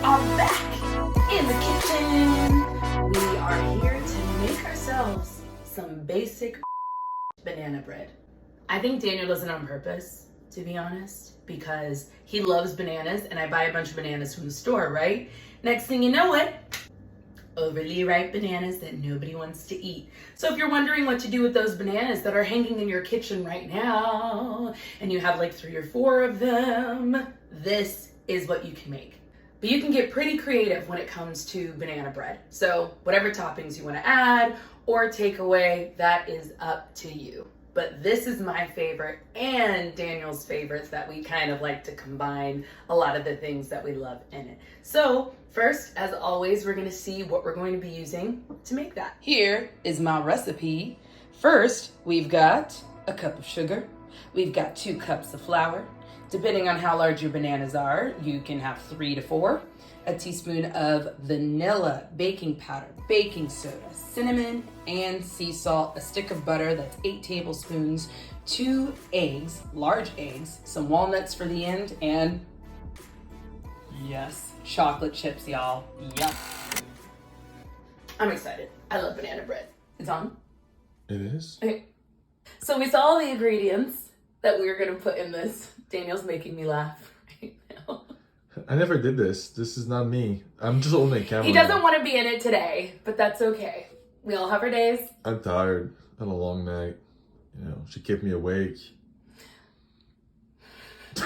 are back in the kitchen. We are here to make ourselves some basic banana bread. I think Daniel does it on purpose, to be honest, because he loves bananas and I buy a bunch of bananas from the store, right? Next thing you know it, overly ripe bananas that nobody wants to eat. So if you're wondering what to do with those bananas that are hanging in your kitchen right now, and you have like 3 or 4 of them, this is what you can make. But you can get pretty creative when it comes to banana bread. So whatever toppings you want to add or take away, that is up to you. But this is my favorite and Daniel's favorites that we kind of like to combine a lot of the things that we love in it. So first, as always, we're gonna see what we're going to be using to make that. Here is my recipe. First, we've got a cup of sugar. We've got 2 cups of flour. Depending on how large your bananas are, you can have 3 to 4. A teaspoon of vanilla, baking powder, baking soda, cinnamon, and sea salt, a stick of butter, that's 8 tablespoons, 2 eggs, large eggs, some walnuts for the end, and yes, chocolate chips, y'all. Yum. I'm excited. I love banana bread. It's on? It is? Okay. So we saw all the ingredients that we were gonna put in this. Daniel's making me laugh right now. I never did this. This is not me. I'm just holding a camera. He doesn't want to be in it today, but that's okay. We all have our days. I'm tired. Had a long night. You know, she kept me awake. So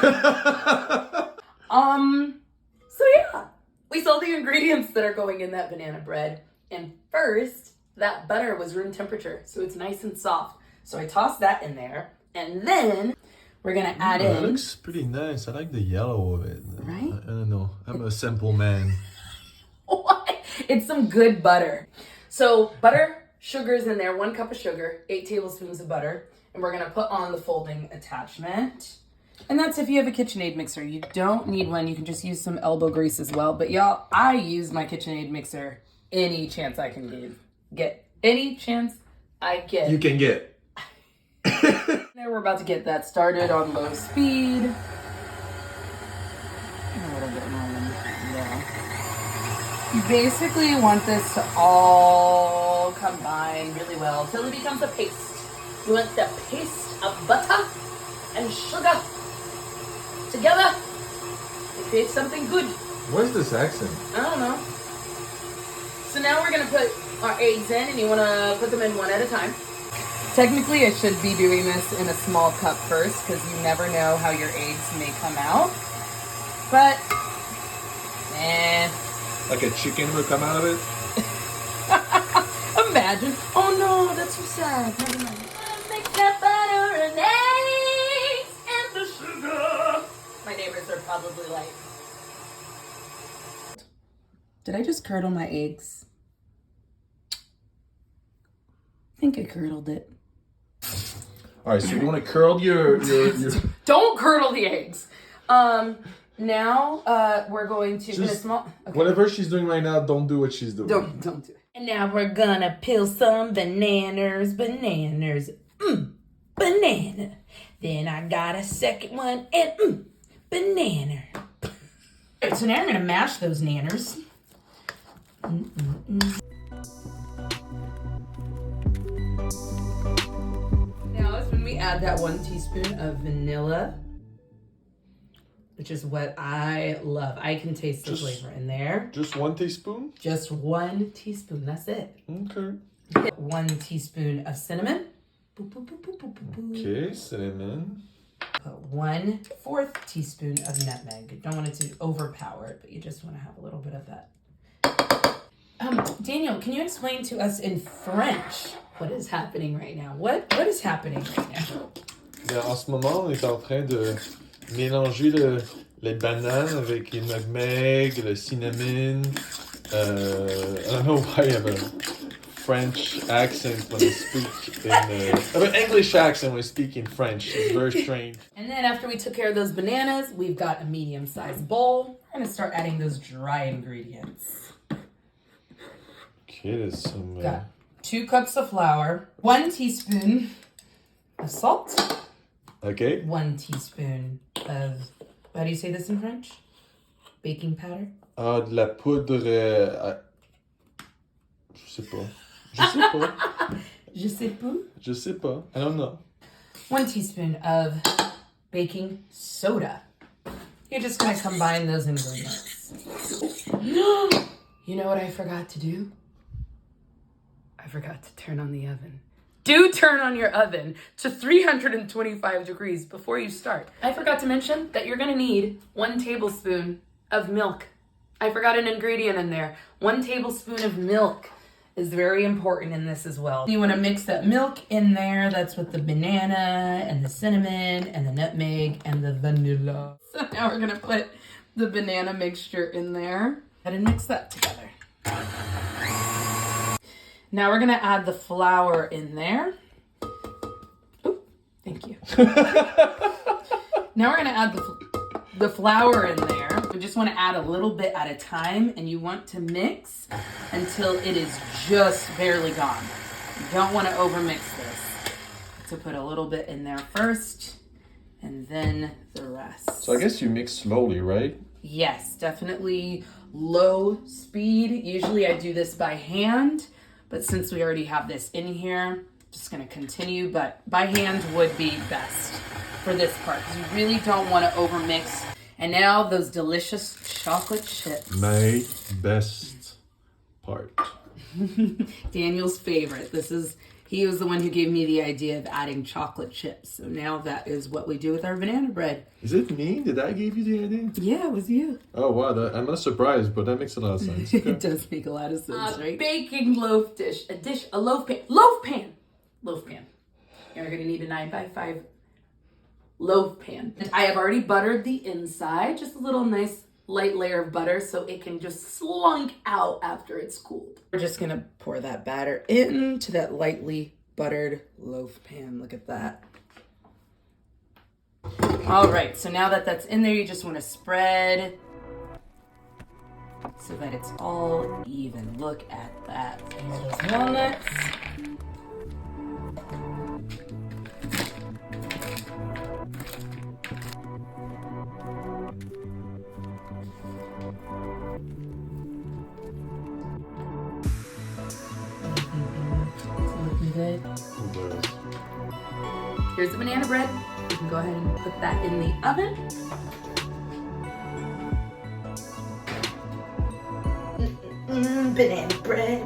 yeah, we saw the ingredients that are going in that banana bread. And first, that butter was room temperature, so it's nice and soft. So I tossed that in there, and then we're gonna add in. That looks pretty nice. I like the yellow of it. Right? I don't know. I'm a simple man. What? It's some good butter. So butter, sugar's in there, 1 cup of sugar, 8 tablespoons of butter, and we're gonna put on the folding attachment. And that's if you have a KitchenAid mixer. You don't need one. You can just use some elbow grease as well. But y'all, I use my KitchenAid mixer any chance I can get. Any chance I get. You can get. Now we're about to get that started on low speed. A little bit more than yeah. You basically want this to all combine really well till it becomes a paste. You want the paste of butter and sugar together to create something good. Where's this accent? I don't know. So now we're gonna put our eggs in, and you wanna put them in one at a time. Technically, I should be doing this in a small cup first because you never know how your eggs may come out. But, Like a chicken will come out of it? imagine. Oh no, that's so sad. Never mind. Mix that butter and eggs and the sugar. My neighbors are probably like, did I just curdle my eggs? I think I curdled it. All right, so you want to curl your... Don't curdle the eggs. Now we're going to in a small. Okay. Whatever she's doing right now, don't do what she's doing. Don't do it. And now we're gonna peel some bananas. Banana. Then I got a second one and banana. Alright, so now I'm gonna mash those nanners. Now is when we add that 1 teaspoon of vanilla, which is what I love. I can taste the flavor in there. Just 1 teaspoon? Just 1 teaspoon, that's it. Okay. 1 teaspoon of cinnamon. Boop, boop, boop, boop, boop, boop, boop. Okay, cinnamon. Put 1/4 teaspoon of nutmeg. You don't want it to overpower it, but you just want to have a little bit of that. Daniel, can you explain to us in French what is happening right now? What is happening right now? Bien, en ce moment, on est en train de mélanger les bananes avec les nutmeg, le cinnamon. I don't know why I have a French accent when I speak I have an English accent when I speak in French. It's very strange. And then after we took care of those bananas, we've got a medium-sized bowl. We're going to start adding those dry ingredients. Okay, there's some... Got 2 cups of flour, 1 teaspoon of salt, Okay. 1 teaspoon of, how do you say this in French? baking powder? Ah, de la poudre. Je sais pas. Je sais pas. Je sais pas. Je sais pas. I don't know. 1 teaspoon of baking soda. You're just gonna combine those ingredients. You know what I forgot to do? I forgot to turn on the oven. Do turn on your oven to 325 degrees before you start. I forgot to mention that you're gonna need 1 tablespoon of milk. I forgot an ingredient in there. 1 tablespoon of milk is very important in this as well. You wanna mix that milk in there. That's with the banana and the cinnamon and the nutmeg and the vanilla. So now we're gonna put the banana mixture in there and mix that together. Now we're gonna add the flour in there. Oh, thank you. Now we're gonna add the flour in there. We just wanna add a little bit at a time, and you want to mix until it is just barely gone. You don't wanna overmix this. So put a little bit in there first, and then the rest. So I guess you mix slowly, right? Yes, definitely low speed. Usually I do this by hand, but since we already have this in here, just gonna continue, but by hand would be best for this part, because you really don't wanna overmix. And now those delicious chocolate chips. My best part. Daniel's favorite. He was the one who gave me the idea of adding chocolate chips. So now that is what we do with our banana bread. Is it me? Did I give you the idea? Yeah, it was you. Oh wow, I'm not surprised, but that makes a lot of sense. Okay. It does make a lot of sense, right? Baking loaf dish, a loaf pan. You're gonna need a 9x5 loaf pan. And I have already buttered the inside, just a little nice light layer of butter so it can just slunk out after it's cooled. We're just gonna pour that batter into that lightly buttered loaf pan. Look at that. All right, so now that that's in there, you just wanna spread so that it's all even. Look at that. Here's those walnuts. Good. Here's the banana bread. You can go ahead and put that in the oven. Banana bread.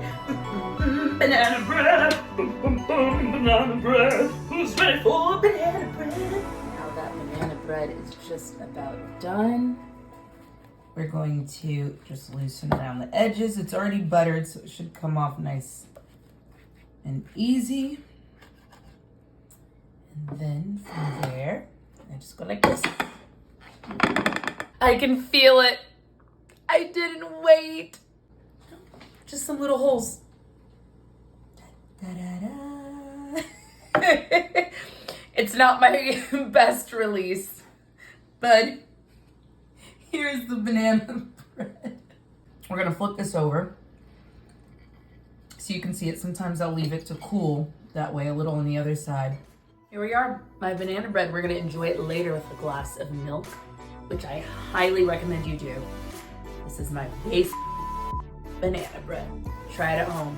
Banana bread. Banana bread. Who's ready for banana bread? Now that banana bread is just about done, we're going to just loosen around the edges. It's already buttered, so it should come off nice and easy. And then from there, I just go like this. I can feel it. I didn't wait. Just some little holes. Da-da-da. It's not my best release, but here's the banana bread. We're gonna flip this over so you can see it. Sometimes I'll leave it to cool that way, a little on the other side. Here we are, my banana bread. We're gonna enjoy it later with a glass of milk, which I highly recommend you do. This is my base banana bread. Try it at home.